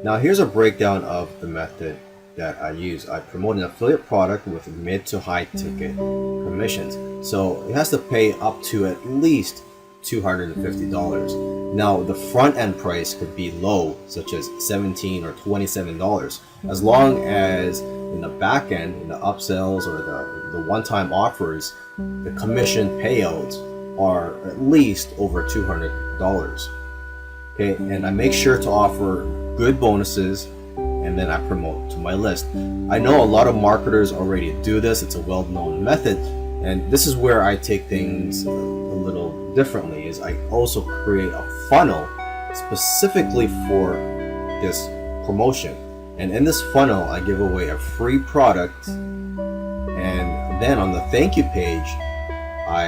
Now here's a breakdown of the method that I use. I promote an affiliate product with mid to high ticket commissions. So it has to pay up to at least $250. Now the front end price could be low, such as $17 or $27, as long as in the back end, in the upsells or the one-time offers, the commission payouts are at least over $200. Okay, and I make sure to offer good bonuses, and then I promote to my list. I know a lot of marketers already do this. It's a well-known method, and this is where I take things a little differently. Is I also create a funnel specifically for this promotion, and in this funnel I give away a free product, and then on the thank you page I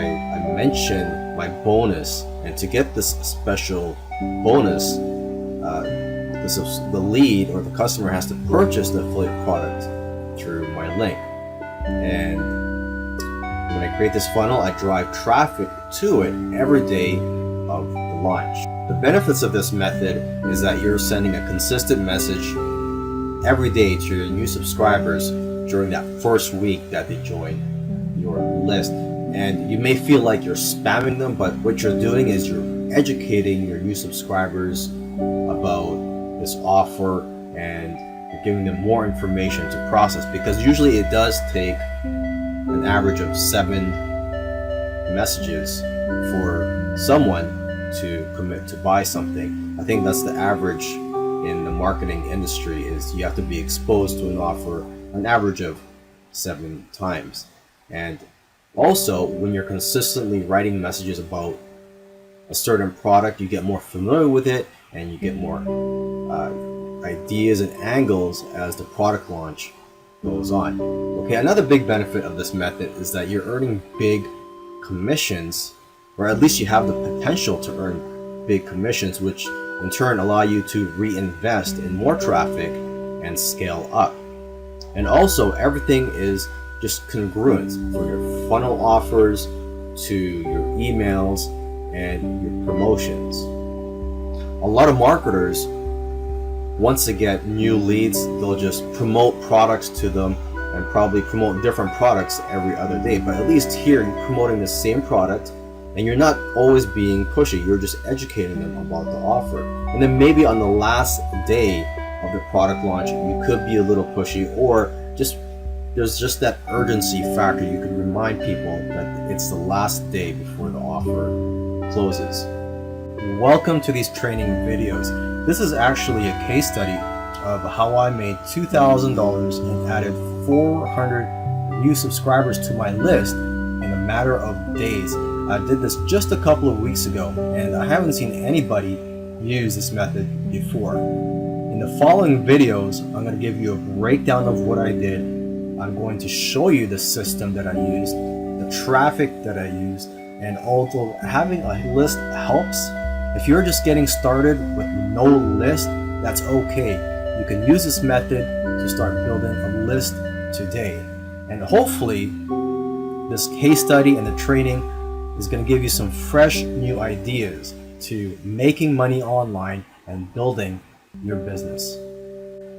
mention my bonus. And to get this special bonus, the lead or the customer has to purchase the affiliate product through my link. And when I create this funnel, I drive traffic to it every day of the launch. The benefits of this method is that you're sending a consistent message every day to your new subscribers during that first week that they join your list. And you may feel like you're spamming them, but what you're doing is you're educating your new subscribers about this offer, and you're giving them more information to process, because usually it does take an average of 7 messages for someone to commit to buy something. I think that's the average in the marketing industry, is you have to be exposed to an offer an average of 7 times. And also, when you're consistently writing messages about a certain product, you get more familiar with it, and you get more ideas and angles as the product launch goes on. Okay, another big benefit of this method is that you're earning big commissions, or at least you have the potential to earn big commissions, which in turn allow you to reinvest in more traffic and scale up. And also, everything is just congruent for your funnel offers to your emails and your promotions. A lot of marketers, once they get new leads, they'll just promote products to them and probably promote different products every other day. But at least here, you're promoting the same product, and you're not always being pushy. You're just educating them about the offer. And then maybe on the last day of the product launch, you could be a little pushy, or just there's just that urgency factor. You can remind people that it's the last day before the offer closes. Welcome to these training videos. This is actually a case study of how I made $2,000 and added 400 new subscribers to my list in a matter of days. I did this just a couple of weeks ago, and I haven't seen anybody use this method before. In the following videos, I'm going to give you a breakdown of what I did. I'm going to show you the system that I used, the traffic that I used, and although having a list helps, if you're just getting started with no list, that's okay. You can use this method to start building a list today. And hopefully, this case study and the training is going to give you some fresh new ideas to making money online and building your business.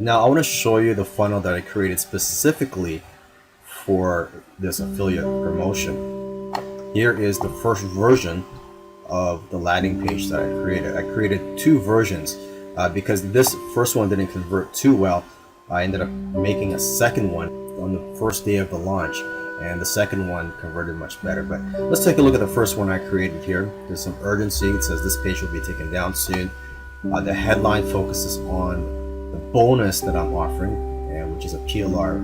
Now I want to show you the funnel that I created specifically for this affiliate promotion. Here is the first version of the landing page that I created. I created 2 versions because this first one didn't convert too well. I ended up making a second one on the first day of the launch, and the second one converted much better. But let's take a look at the first one I created here. There's some urgency. It says this page will be taken down soon. The headline focuses on the bonus that I'm offering, which is a PLR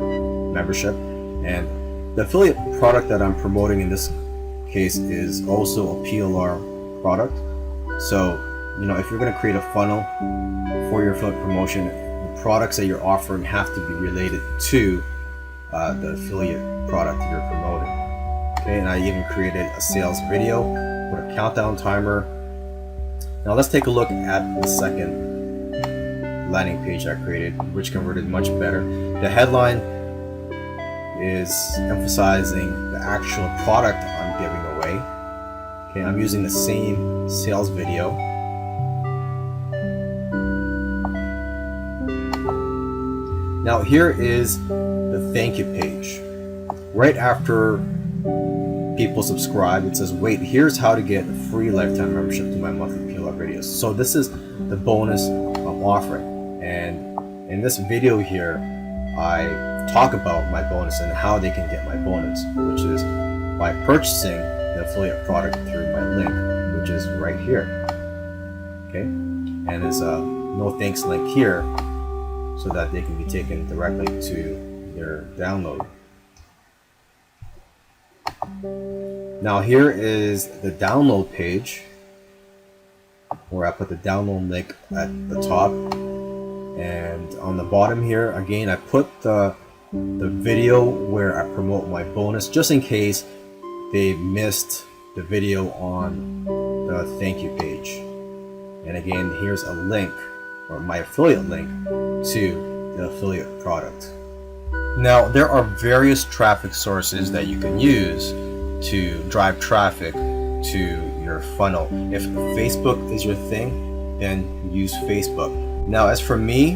membership. And the affiliate product that I'm promoting in this case is also a PLR product. So, if you're going to create a funnel for your affiliate promotion, the products that you're offering have to be related to the affiliate product you're promoting. Okay, and I even created a sales video with a countdown timer. Now let's take a look at the second landing page I created, which converted much better. The headline is emphasizing the actual product I'm giving away. Okay, I'm using the same sales video. Now here is the thank you page. Right after people subscribe, it says, wait, here's how to get a free lifetime membership to my monthly PLR videos. So this is the bonus I'm offering. And in this video here, I talk about my bonus and how they can get my bonus, which is by purchasing the affiliate product through my link, which is right here. Okay, and there's a no thanks link here so that they can be taken directly to their download. Now here is the download page where I put the download link at the top, and on the bottom here again I put the video where I promote my bonus, just in case they missed the video on the thank you page. And again, here's a link, or my affiliate link, to the affiliate product. Now there are various traffic sources that you can use to drive traffic to your funnel. If Facebook is your thing, then use Facebook. Now as for me,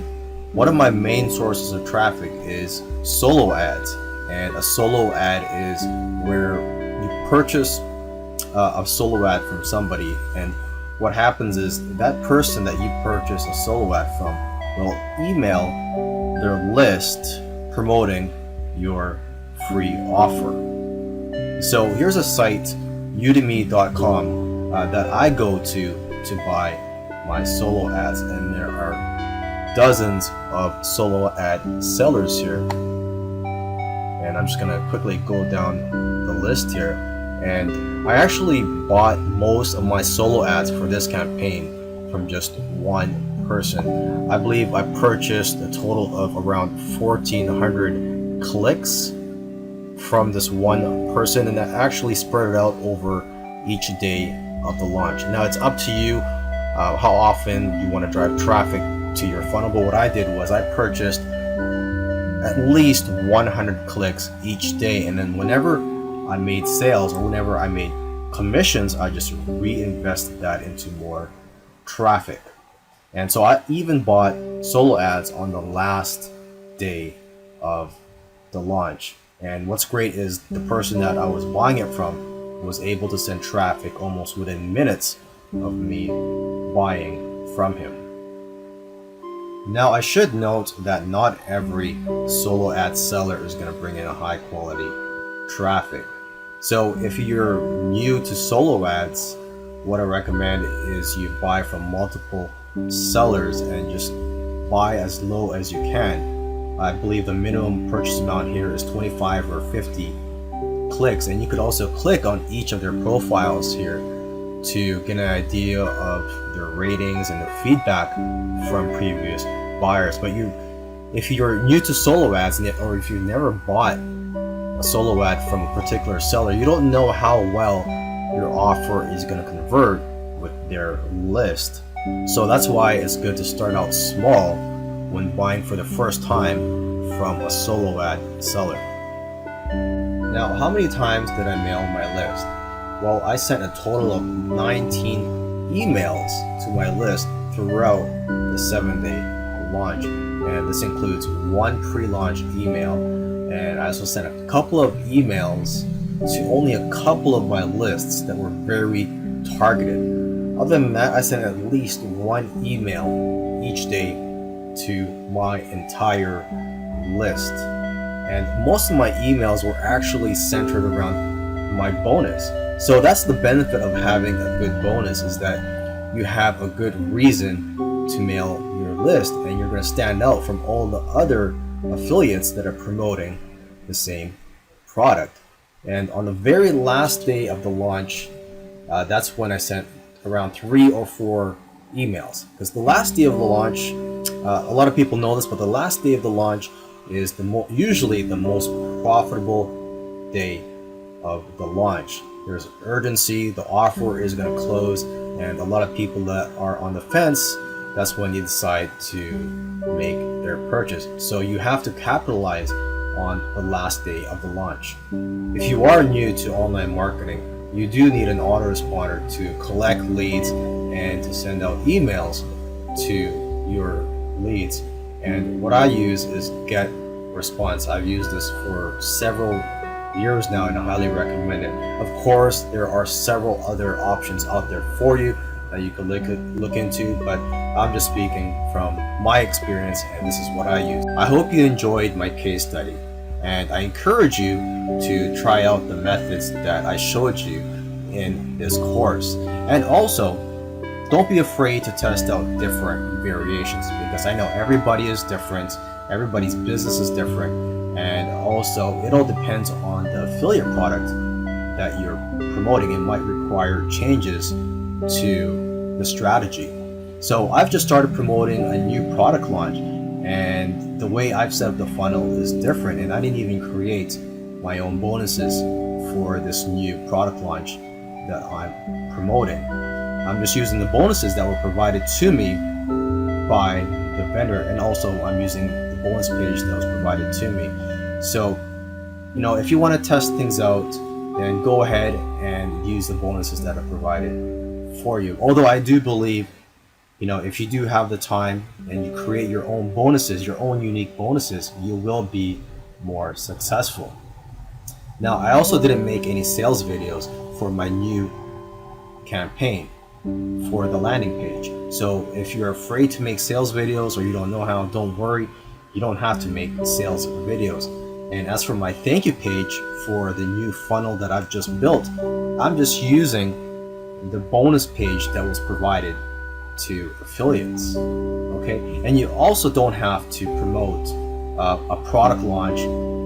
one of my main sources of traffic is solo ads, and a solo ad is where you purchase a solo ad from somebody, and what happens is that person that you purchase a solo ad from will email their list promoting your free offer. So here's a site, udemy.com, that I go to buy my solo ads, and there are dozens of solo ad sellers here, and I'm just gonna quickly go down the list here. And I actually bought most of my solo ads for this campaign from just one person. I believe I purchased a total of around 1,400 clicks from this one person, and that actually spread it out over each day of the launch. Now it's up to you how often you want to drive traffic to your funnel, but what I did was I purchased at least 100 clicks each day, and then whenever I made sales or whenever I made commissions, I just reinvested that into more traffic. And so I even bought solo ads on the last day of the launch. And what's great is the person that I was buying it from was able to send traffic almost within minutes of me buying from him. Now I should note that not every solo ad seller is going to bring in a high quality traffic. So if you're new to solo ads, what I recommend is you buy from multiple sellers and just buy as low as you can. I believe the minimum purchase amount here is 25 or 50 clicks, and you could also click on each of their profiles here to get an idea of their ratings and their feedback from previous buyers. But if you're new to solo ads, or if you've never bought a solo ad from a particular seller, you don't know how well your offer is going to convert with their list. So that's why it's good to start out small when buying for the first time from a solo ad seller. Now, how many times did I mail my list? Well, I sent a total of 19 emails to my list throughout the 7-day launch, and this includes one pre-launch email, and I also sent a couple of emails to only a couple of my lists that were very targeted. Other than that, I sent at least one email each day to my entire list, and most of my emails were actually centered around my bonus. So that's the benefit of having a good bonus, is that you have a good reason to mail your list, and you're going to stand out from all the other affiliates that are promoting the same product. And on the very last day of the launch, that's when I sent around 3 or 4 emails, because the last day of the launch, a lot of people know this, but the last day of the launch is usually the most profitable day of the launch. There's urgency, the offer is going to close, and a lot of people that are on the fence, that's when you decide to make their purchase. So you have to capitalize on the last day of the launch. If you are new to online marketing, you do need an autoresponder to collect leads and to send out emails to your leads. And what I use is GetResponse. I've used this for several years now, and I highly recommend it. Of course, there are several other options out there for you that you can look into, but I'm just speaking from my experience, and this is what I use. I hope you enjoyed my case study, and I encourage you to try out the methods that I showed you in this course. And also, don't be afraid to test out different variations, because I know everybody is different, everybody's business is different, and also it all depends on the affiliate product that you're promoting. It might require changes to the strategy. So I've just started promoting a new product launch, and the way I've set up the funnel is different, and I didn't even create my own bonuses for this new product launch that I'm promoting. I'm just using the bonuses that were provided to me by the vendor, and also I'm using the bonus page that was provided to me. So, if you want to test things out, then go ahead and use the bonuses that are provided for you. Although I do believe, if you do have the time and you create your own bonuses, your own unique bonuses, you will be more successful. Now, I also didn't make any sales videos for my new campaign for the landing page. So if you're afraid to make sales videos or you don't know how, don't worry. You don't have to make sales videos. And as for my thank you page for the new funnel that I've just built, I'm just using the bonus page that was provided to affiliates. Okay, and you also don't have to promote a product launch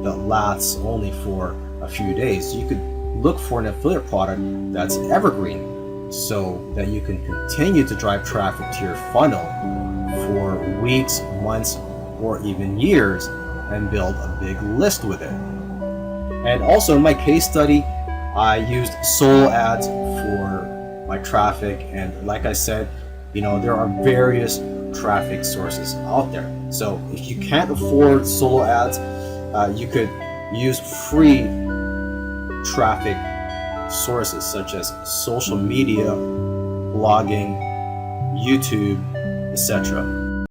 that lasts only for a few days. You could look for an affiliate product that's evergreen, so that you can continue to drive traffic to your funnel for weeks, months, or even years, and build a big list with it. And also in my case study, I used solo ads for my traffic, and like I said, there are various traffic sources out there. So if you can't afford solo ads, you could use free traffic sources such as social media, blogging, YouTube, etc.